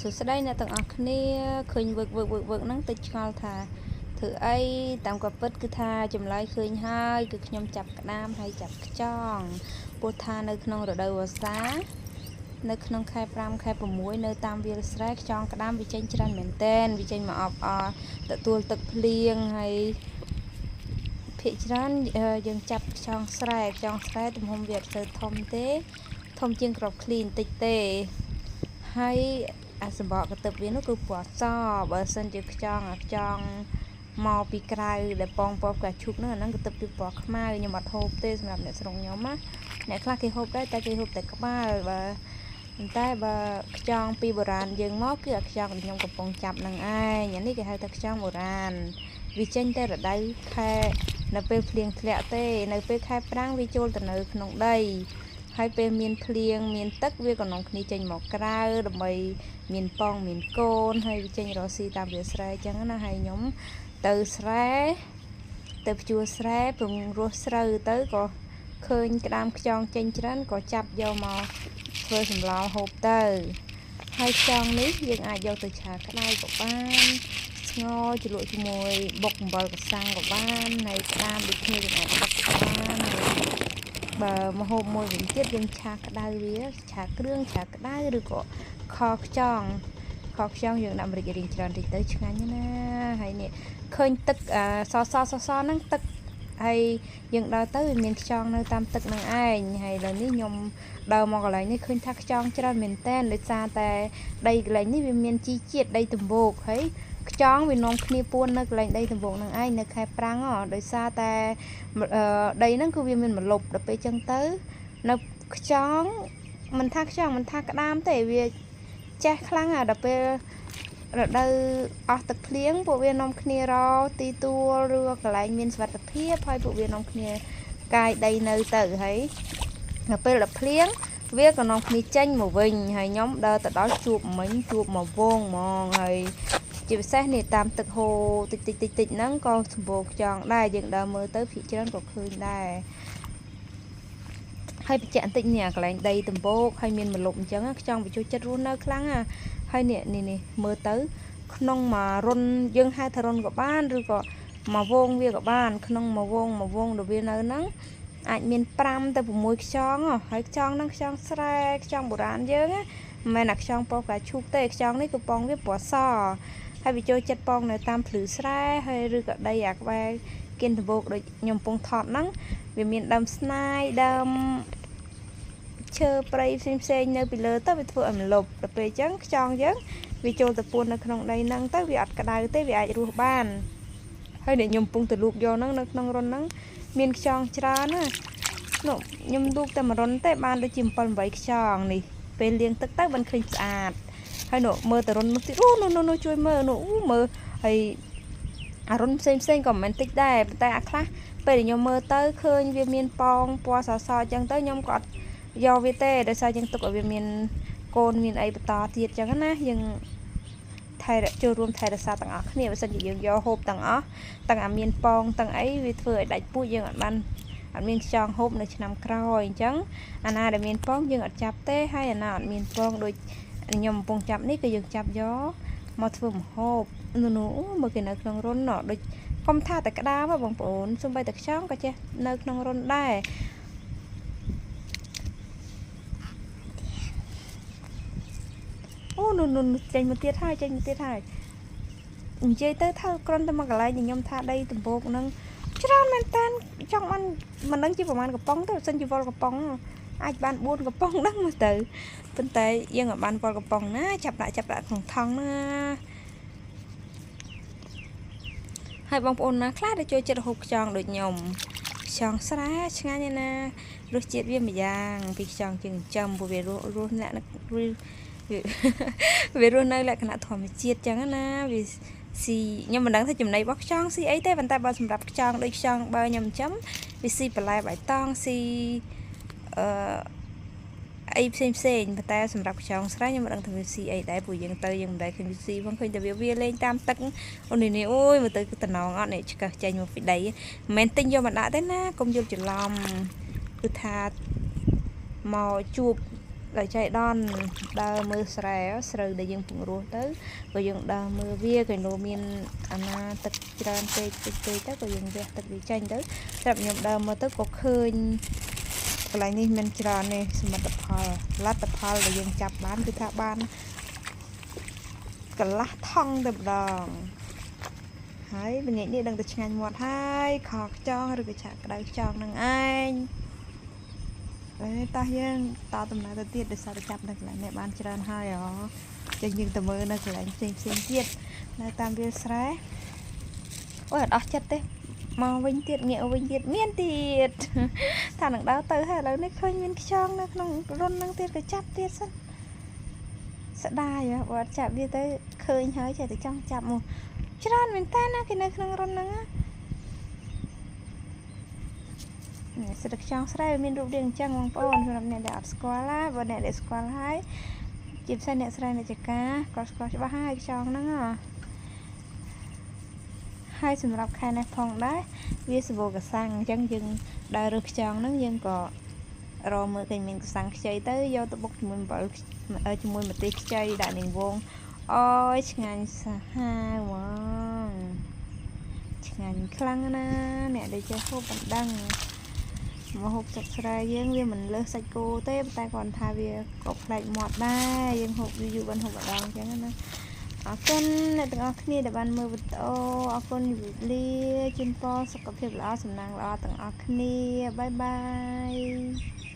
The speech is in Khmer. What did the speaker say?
สุดท้ายเนี่ยต้องเอาគ្នាឃើញវឹកហ្នឹងទៅឆ្ងល់ថាធ្វើអីតាមក៏ពិតគឺថាចម្លើយឃើញហើយគឺខ្ញុំចាប់ក្តាមហើយចាប់ខ្យងពោលថានៅក្នុងរដូវវស្សានៅក្នុងខែ5ខែ6នៅតាមវាលស្រែខ្យងក្តាមវាចេញច្រើនមែនទែនវាចេញមកអបអរទទួលទឹកភ្លៀងហើយភាគច្រើនយើងចាប់ខ្យងស្រែទំហំវាអត់ទៅធំទេធំជាងក្របឃ្លីបន្តិចទេហើយអាសម្បកកទឹកវានោះគឺពណ៌សបើសិនជាខ្យងមកពីក្រៅដែលប៉ងពណ៌ផ្កាឈូកហ្នឹងគឺទឹកវាពណ៌ខ្មៅខ្ញុំអត់ហូបទេសម្រាប់អ្នកស្រុកខ្ញុំណាអ្នកខ្លះគេហូបដែរតែគេហូបតែក្បាលបើតែបើខ្យងពីបុរាណយើងមកគឺអាខ្យងដែលខ្ញុំកំពុងចាប់នឹងឯងអានេះគេហៅថាខ្យងបុរាណវាចេញតែរដូវខែនៅពេលភ្លៀងធ្លាក់ទេនៅពេលខែប្រាំងវាចូលទៅនៅក្នុងដីហើយពេលមានភ្លៀងមានទឹកវាក៏នាំគ្នាចេញមកក្រៅដើម្បីមានប៉ងមានកូនហើយវាចេញរកស៊ីតាមវាលស្រែអញ្ចឹងណាហើយខ្ញុំទៅស្រែទៅភ្ជួរស្រែពងរស់ស្រូវទៅក៏ឃើញក្តាមខ្យងចេញច្រើនក៏ចាប់យកមកធ្វើសម្លហូបទៅហើយខ្យងនេះយើងអាចយកទៅឆាក្តៅក៏បានស្ងោរជ្រលក់ជាមួយបុកអំបិលកសាំងក៏បានហើយក្តាមដូចគ្នាយើងអាចបុកក៏បានបើមកហូបមួយវិញទៀតយើងឆាក្តៅវាឆាគ្រឿងឆាក្តៅឬក៏ខខ្យងយើងដាក់ម្រេចរៀងច្រើនតិចទៅឆ្ងាញ់ណាហើយនេះឃើញទឹកសហ្នឹងទឹកហើយយើងដើរទៅវាមានខ្យងនៅតាមទឹកនឹងឯងហើយឥឡូវនេះខ្ញុំដើរមកកន្លែងនេះឃើញថាខ្យងច្រើនមែនតើដោយសារតែដីកន្លែងនេះវាមានជីជាតិដីដំបូកហើយខ្យងវានាំគ្នាពួននៅកន្លែងដីដំបូកនឹងឯងនៅខែប្រាំងដោយសារតែដីហ្នឹងគឺវាមានម្លប់ដល់ពេលចឹងទៅនៅខ្យងមិនថាក្តាមទេវាចេះខ្លាំងដល់ពេលរដូវអស់ទឹកភ្លៀងពួកវានាំគ្នារកទីទួលឬកន្លែងមានសុវត្ថិភាពហើយពួកវានាំគ្នាកាយដីនៅទៅហើយនៅពេលដល់ភ្លៀងវាក៏នាំគ្នាចេញមកវិញហើយខ្ញុំដើរទៅដល់ជួបមកវងហ្មងហើយជាពិសេសនេះតាមទឹកហូរតិចហ្នឹងក៏សម្បូរខ្យងដែរយើងដើរមើលទៅភាគច្រើនក៏ឃើញដែរហើយបញ្ជាក់បន្តិចនេះកន្លែងដីដំបូកហើយមានម្លប់អញ្ចឹងខ្យងវាចូលចិត្តរស់នៅខ្លាំងហើយនេះមើលទៅក្នុងមួយរុនយើងហៅថារុនក៏បានឬក៏មួយវងវាក៏បានក្នុងមួយវងដែលវានៅហ្នឹងអាចមាន5ទៅ6ខ្យងហើយខ្យងហ្នឹងខ្យងស្រែខ្យងបុរាណយើងមិនមែនអាខ្យងពណ៌ផ្កាឈូកទេខ្យងនេះគឺពងវាពណ៌សហើយវាចូលចិត្តពងនៅតាមភ្លឺស្រែហើយឬក៏ដីអាក្បែរគៀនដំបូកដូចខ្ញុំពងថតហ្នឹងវាមានដើមស្នាយដើមឈើព្រៃផ្សេងនៅពីលើទៅវាធ្វើឲ្យម្លប់ដល់ពេលអញ្ចឹងខ្យងយើងវាចូលទៅពួននៅក្នុងដីហ្នឹងទៅវាអត់ក្តៅទេវាអាចរស់បានហើយអ្នកខ្ញុំពងទៅលូកយកហ្នឹងនៅក្នុងរុនហ្នឹងមានខ្យងច្រើនណានោះខ្ញុំលូកតែមួយរុនទេបានដូចជា7 8ខ្យងនេះពេលលាងទឹកទៅបានឃើញស្អាតហើយនោះមើលទៅរុននោះទៀតនោះជួយមើលនោះមើលហើយអារុនផ្សេងក៏មិនតិចដែរប៉ុន្តែអាខ្លះពេលខ្ញុំមើលទៅឃើញវាមានប៉ងពណ៌សអញ្ចឹងទៅខ្ញុំក៏អត់យកវាទេដោយសារយើងទុកឲ្យវាមានកូនមានអីបន្តទៀតអញ្ចឹងណាយើងចូលរួមថែរក្សាទាំងអស់គ្នាបើមិនជាយើងយកហូបទាំងអស់ទាំងអាមានប៉ងទាំងអីវាធ្វើឲ្យដាច់ពូជយើងអត់មានខ្យងហូបនៅឆ្នាំក្រោយអញ្ចឹងអាណាដែលមានប៉ងយើងអត់ចាប់ទេហើយអាណាអត់មានប៉ងដូចខ្ញុំកំពុងចាប់នេះគឺយើងចាប់យកមកធ្វើម្ហូបនោះមើលគេនៅក្នុងរុនដូចកុំថាតែក្តាមបងប្អូនសូម្បីតែខ្យងក៏ចេះនៅក្នុងរុនដែរនោះចេញមកទៀតហើយនិយាយទៅថាគ្រាន់តែមកកន្លែងខ្ញុំថាដីដំបូកហ្នឹងច្រើនមែនតើចង់បានមិនដឹងជាប្រហែលកំប៉ុងទៅសិនជាវល់កំប៉ុងអាចបាន4កំប៉ុងហ្នឹងមកទៅប៉ុន្តែយើងអត់បានវល់កំប៉ុងណាចាប់ដាក់ក្នុងថង់ណាហើយបងប្អូនណាខ្លះដែលចូលចិត្តហូបខ្យងដូចខ្ញុំខ្យងស្រែឆ្ងាញ់ណារសជាតិវាមួយយ៉ាងពីខ្យងជាងចិញ្ចឹមព្រោះវារស់អ្នកវារស់នៅលក្ខណៈធម្មជាតិចឹងណាវាស៊ីខ្ញុំមិនដឹងថាចំណីរបស់ខ្យងស៊ីអីទេប៉ុន្តែបើសម្រាប់ខ្យងដូចខ្យងបើខ្ញុំចិញ្ចឹមវាស៊ីបន្លែបៃតងស៊ីអីផ្សេងប៉ុន្តែសម្រាប់ខ្យងស្រែខ្ញុំមិនដឹងថាវាស៊ីអីដែរព្រោះយើងទៅយើងមិនដែលឃើញវាស៊ីផងឃើញតែវាលេងតាមទឹកអូនេះអូយមើលទៅគឺតំណងអត់នេះឆ្កឹះចេញមកពីដីមិនមែនទិញយកមកដាក់ទេណាកុំយល់ច្រឡំគឺថាមកជួប lại chạy đòn đờ mưa sài sờ để dừng phụng ruột tới rồi dừng đờ mưa vía cái nô miên anh tật tràn tê tới rồi dừng về tật bị tranh tới tập nhộm đờ mưa tới có khơi cái này mình tràn này sầm tập hờ lát tập hờ rồi dừng chập bán cứ thả ban cái lát thong đập đòn hãy mình nghĩ đi đừng được ngành một hai khóc cho rồi cái chặt cái cho năng anh đấy ta hiên ta tầm này ta tiết để sao để chặt được lại mẹ ban tràn hai ó chừng nhưng tầm mơ nó lại xin tiết là tam viên s래 ôi đó chất đấy màu vinh tiết nghèo vinh tiết miên tiết thằng đằng đó tới hay là nó khơi miên trong nó không run năng tiết cái chặt tiết sân sẽ đai á và chạm đi tới khơi hơi chạy tới trong chạm một tràn mình ta nó cái này không run năng á sẽ được trong s래 miên rụp điện trăng mong pon cho làm này để squala và để squala hai chìm xe này s래 này chỉ cá có cho ba hai trong nó haiสำหรับใครในพองได้วิสโบกับสังจังยึงได้รึกจองนั้นยังก็รอมือกันมันสังใจเต้ยยอตบกจมูกบอกจมูกมันตีใจได้หนึ่งวงโอ้ยงานสะหายว่างานคลั่งนะเนี่ยเดี๋ยวจะพบบันดังมาหกจักรายยังวิมันเลิกใส่กูเต้แต่ก่อนทาเวียกบไหลหมดได้ยังหกอยู่บนหกบันดังจังนั้นcon này từng ở kia để bàn mưa vật ô con lia chim po sọc cặp hiệp lão sầm nàng lão từng ở kia bye bye